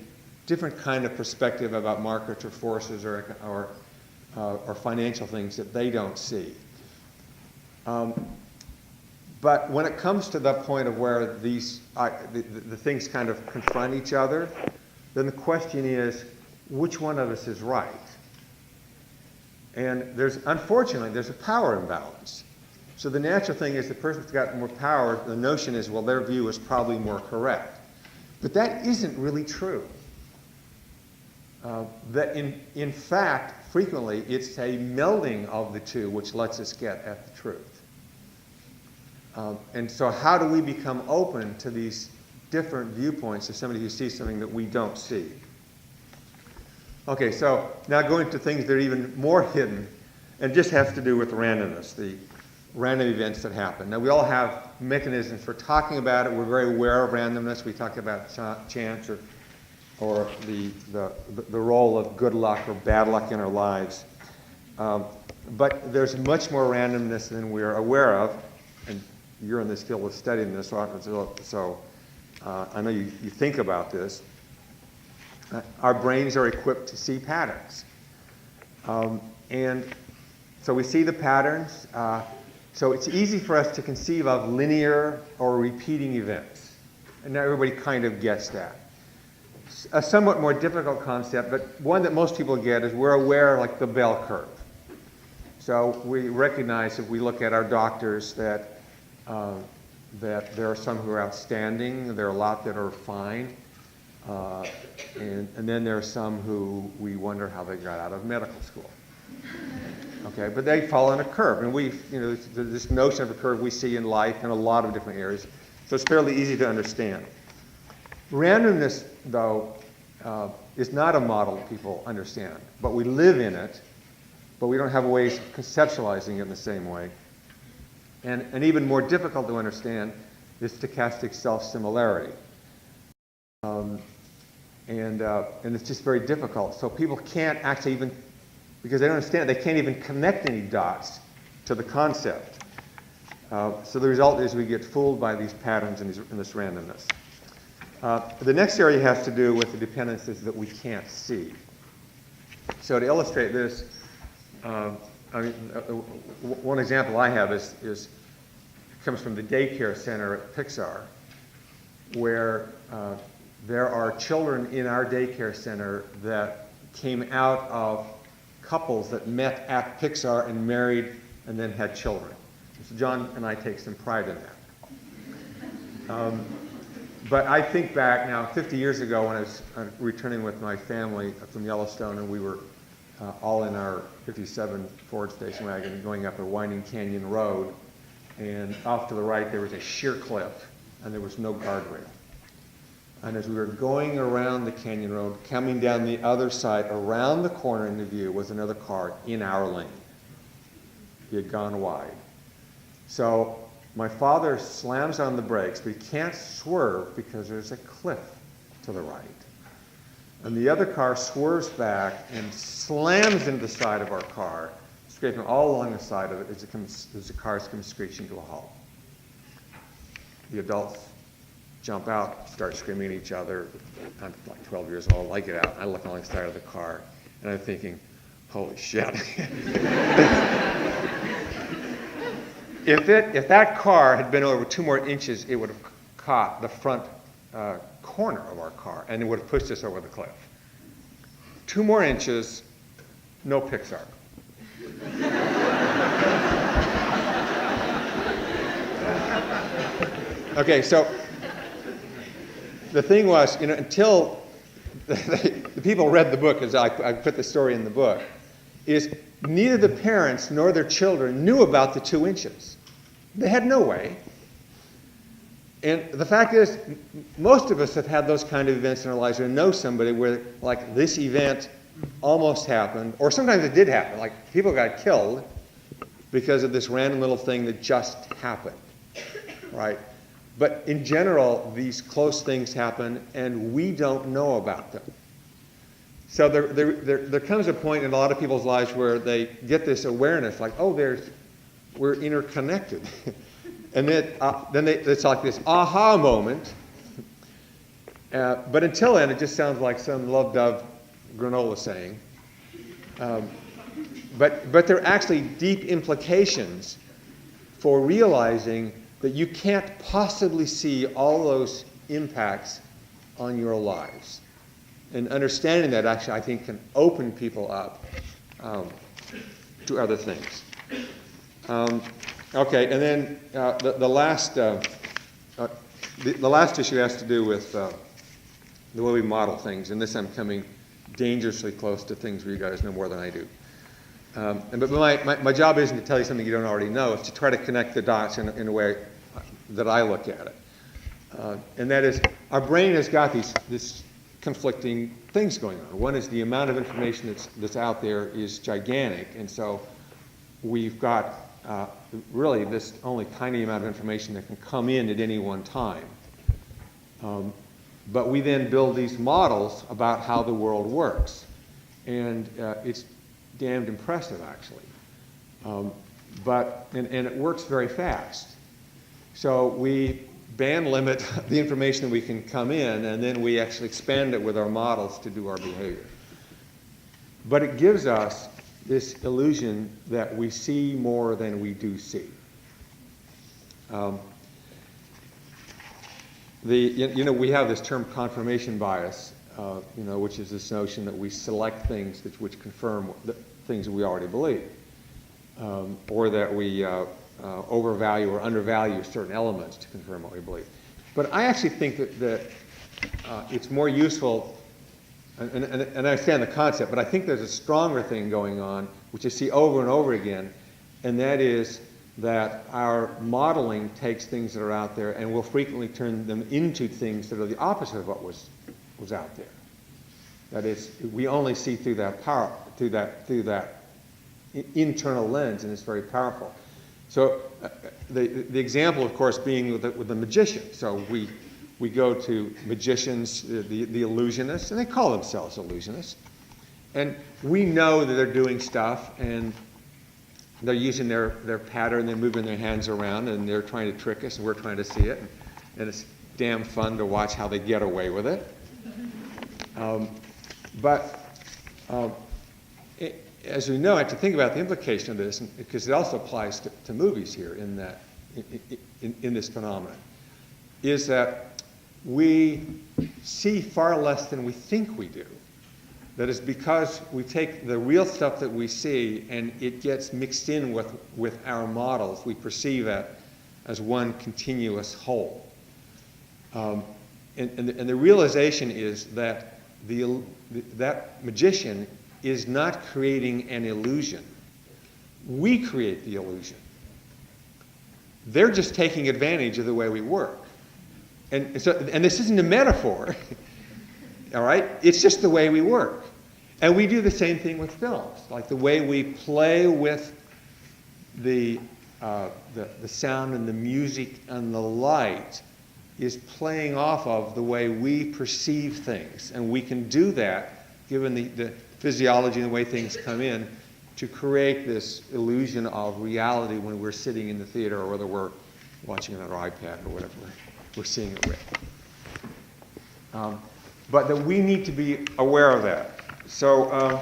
different kind of perspective about markets or forces or financial things that they don't see. But when it comes to the point of where the things kind of confront each other, then the question is, which one of us is right? And unfortunately, there's a power imbalance. So the natural thing is the person who's got more power, the notion is, well, their view is probably more correct. But that isn't really true. That in fact, frequently, it's a melding of the two which lets us get at the truth. And so how do we become open to these different viewpoints of somebody who sees something that we don't see? Okay, so now going to things that are even more hidden, and just has to do with randomness, the random events that happen. Now, we all have mechanisms for talking about it. We're very aware of randomness. We talk about chance or the role of good luck or bad luck in our lives. But there's much more randomness than we're aware of, and you're in this field of studying this, so I know you think about this. Our brains are equipped to see patterns. And so we see the patterns. So it's easy for us to conceive of linear or repeating events. And now everybody kind of gets that. A somewhat more difficult concept, but one that most people get, is we're aware of like the bell curve. So we recognize, if we look at our doctors, that there are some who are outstanding, there are a lot that are fine, and then there are some who we wonder how they got out of medical school. Okay, but they fall on a curve, and this notion of a curve we see in life in a lot of different areas, so it's fairly easy to understand. Randomness, though, is not a model that people understand, but we live in it, but we don't have ways of conceptualizing it in the same way. And even more difficult to understand is stochastic self-similarity. And it's just very difficult. So people can't actually even, because they don't understand it, they can't even connect any dots to the concept. So the result is we get fooled by these patterns and this randomness. The next area has to do with the dependencies that we can't see. So to illustrate this, one example I have comes from the daycare center at Pixar, where there are children in our daycare center that came out of couples that met at Pixar and married and then had children. So John and I take some pride in that. But I think back now, 50 years ago, when I was returning with my family from Yellowstone, and we were all in our 57 Ford station wagon going up a winding canyon road, and off to the right there was a sheer cliff, and there was no guardrail. And as we were going around the canyon road, coming down the other side, around the corner in the view was another car in our lane. He had gone wide. So my father slams on the brakes, but he can't swerve because there's a cliff to the right. And the other car swerves back and slams into the side of our car, scraping all along the side of it as the cars come screeching to a halt. The adults jump out, start screaming at each other. I'm like 12 years old, I get out, I look along the side of the car, and I'm thinking, holy shit. If that car had been over 2 more inches, it would have caught the front corner of our car, and it would have pushed us over the cliff. 2 more inches, no Pixar. Okay, so the thing was, until the people read the book, as I put the story in the book, is neither the parents nor their children knew about the 2 inches. They had no way. And the fact is, most of us have had those kind of events in our lives or know somebody where, like, this event almost happened, or sometimes it did happen, like people got killed because of this random little thing that just happened, right? But in general, these close things happen, and we don't know about them. So there comes a point in a lot of people's lives where they get this awareness, like, oh, we're interconnected. And then it's like this aha moment. But until then, it just sounds like some love-dove granola saying. But there are actually deep implications for realizing that you can't possibly see all those impacts on your lives. And understanding that actually, I think, can open people up to other things. Okay, and then the last issue has to do with the way we model things. And this I'm coming dangerously close to things where you guys know more than I do. But my job isn't to tell you something you don't already know. It's to try to connect the dots in a way that I look at it. And that is, our brain has got this conflicting things going on. One is the amount of information that's out there is gigantic, and so we've got really this only tiny amount of information that can come in at any one time. But we then build these models about how the world works, and it's damned impressive, actually. And it works very fast. So we band limit the information that we can come in, and then we actually expand it with our models to do our behavior. But it gives us this illusion that we see more than we do see. We have this term confirmation bias, which is this notion that we select things which confirm the things that we already believe, or that we overvalue or undervalue certain elements to confirm what we believe. But I actually think that it's more useful and I understand the concept, but I think there's a stronger thing going on, which I see over and over again, and that is that our modeling takes things that are out there and will frequently turn them into things that are the opposite of what was out there. That is, we only see through that power, through that internal lens, and it's very powerful. So the example, of course, being with the magician. So we go to magicians, the illusionists, and they call themselves illusionists. And we know that they're doing stuff, and they're using their pattern, they're moving their hands around, and they're trying to trick us, and we're trying to see it. And it's damn fun to watch how they get away with it. As we know, I have to think about the implication of this, because it also applies to movies here in this phenomenon, is that we see far less than we think we do. That is because we take the real stuff that we see and it gets mixed in with our models. We perceive it as one continuous whole. And the realization is that that magician is not creating an illusion. We create the illusion. They're just taking advantage of the way we work. And this isn't a metaphor, all right? It's just the way we work. And we do the same thing with films, like the way we play with the sound and the music and the light is playing off of the way we perceive things. And we can do that, given the physiology and the way things come in, to create this illusion of reality when we're sitting in the theater or whether we're watching on our iPad or whatever we're seeing it with. But that we need to be aware of that. So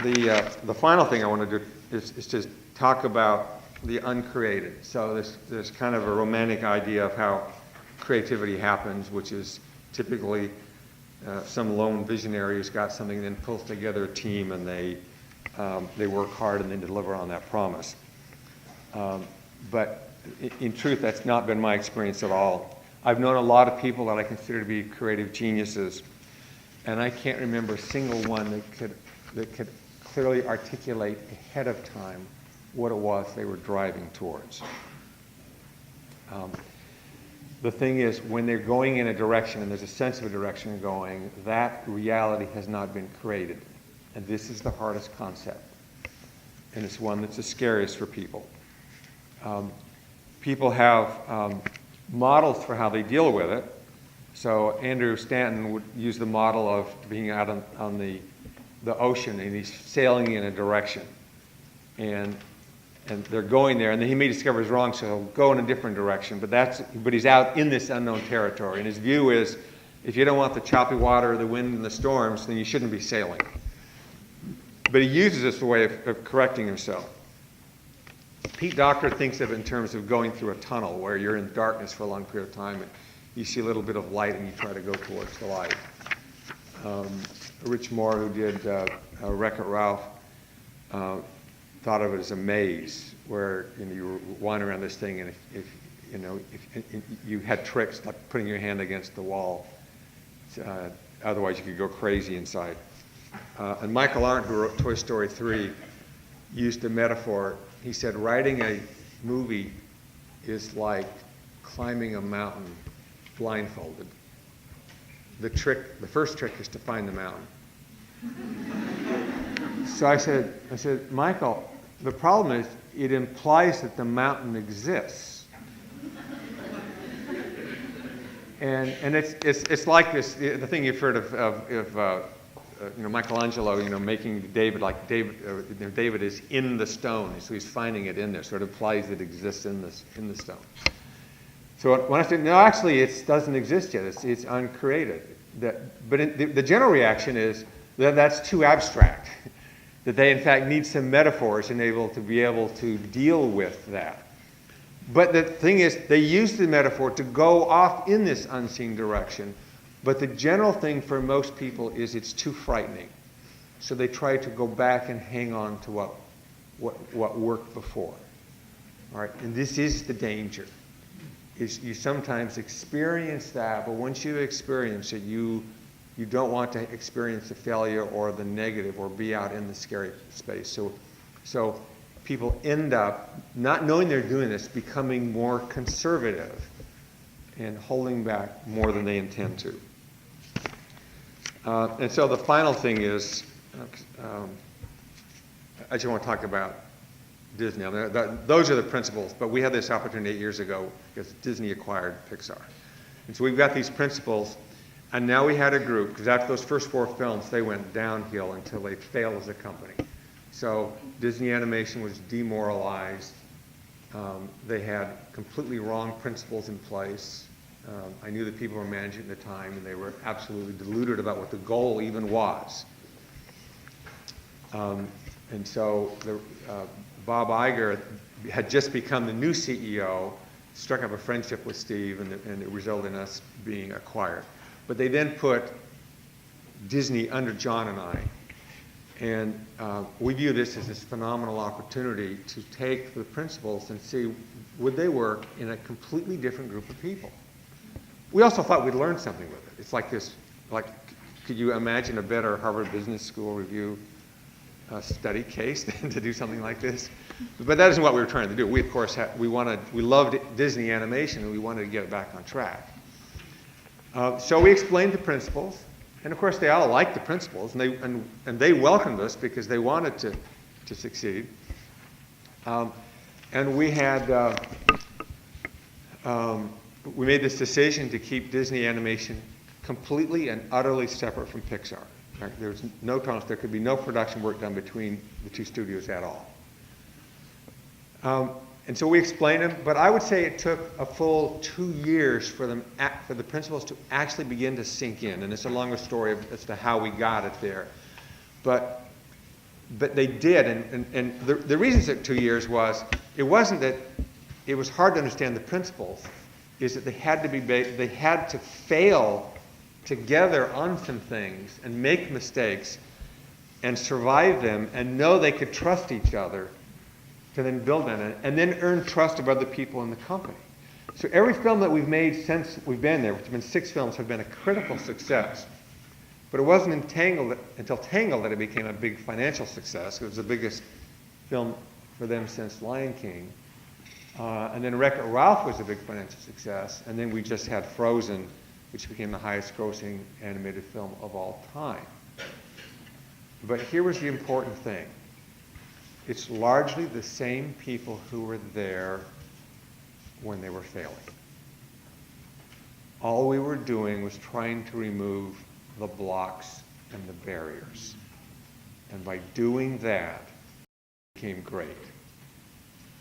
the final thing I want to do is just talk about the uncreated. So there's kind of a romantic idea of how creativity happens, which is typically some lone visionary who's got something and then pulls together a team and they work hard and then deliver on that promise. But in truth, that's not been my experience at all. I've known a lot of people that I consider to be creative geniuses, and I can't remember a single one that could clearly articulate ahead of time what it was they were driving towards. The thing is, when they're going in a direction and there's a sense of a direction going, that reality has not been created. And this is the hardest concept. And it's one that's the scariest for people. People have models for how they deal with it. So Andrew Stanton would use the model of being out on the ocean and he's sailing in a direction. And they're going there, and then he may discover it's wrong, so he'll go in a different direction. But he's out in this unknown territory. And his view is, if you don't want the choppy water, the wind, and the storms, then you shouldn't be sailing. But he uses this as a way of correcting himself. Pete Docter thinks of it in terms of going through a tunnel where you're in darkness for a long period of time, and you see a little bit of light, and you try to go towards the light. Rich Moore, who did Wreck-It Ralph, thought of it as a maze where you were wandering around this thing, and if you had tricks like putting your hand against the wall, otherwise you could go crazy inside. And Michael Arndt, who wrote Toy Story 3, used a metaphor. He said, writing a movie is like climbing a mountain blindfolded. The first trick is to find the mountain. So I said, Michael, the problem is it implies that the mountain exists. And it's like this, the thing you've heard of Michelangelo, making David is in the stone, so he's finding it in there, so it implies it exists in the stone. So when I said, no, actually it doesn't exist yet, it's uncreated. But the general reaction is that that's too abstract, that they in fact need some metaphors and to be able to deal with that. But the thing is, they use the metaphor to go off in this unseen direction. But the general thing for most people is it's too frightening. So they try to go back and hang on to what worked before. All right, and this is the danger. Is you sometimes experience that, but once you experience it, you You don't want to experience the failure or the negative or be out in the scary space. So people end up, not knowing they're doing this, becoming more conservative and holding back more than they intend to. And so the final thing is, I just want to talk about Disney. I mean, those are the principles, but we had this opportunity 8 years ago because Disney acquired Pixar. And so we've got these principles, and now we had a group, because after those first 4 films, they went downhill until they failed as a company. So Disney Animation was demoralized. They had completely wrong principles in place. I knew the people who were managing at the time, and they were absolutely deluded about what the goal even was. And so Bob Iger had just become the new CEO, struck up a friendship with Steve, and it resulted in us being acquired. But they then put Disney under John and I. And we view this as this phenomenal opportunity to take the principles and see, would they work in a completely different group of people? We also thought we'd learn something with it. It's like this, could you imagine a better Harvard Business School review study case than to do something like this? But that isn't what we were trying to do. We, of course, we loved Disney animation, and we wanted to get it back on track. So we explained the principles, and of course they all liked the principles, and they welcomed us because they wanted to succeed. And we had we made this decision to keep Disney animation completely and utterly separate from Pixar. Right? There's no tolerance. There could be no production work done between the 2 studios at all. And so we explained them, but I would say it took a full 2 years for the principles to actually begin to sink in. And it's a longer story as to how we got it there. But they did, and the reason it took 2 years was, it wasn't that it was hard to understand the principles, is that they had to fail together on some things and make mistakes and survive them and know they could trust each other to then build on it and then earn trust of other people in the company. So every film that we've made since we've been there, which have been 6 films, have been a critical success. But it wasn't until Tangled that it became a big financial success. It was the biggest film for them since Lion King. And then Wreck-It Ralph was a big financial success. And then we just had Frozen, which became the highest grossing animated film of all time. But here was the important thing. It's largely the same people who were there when they were failing. All we were doing was trying to remove the blocks and the barriers. And by doing that, it became great.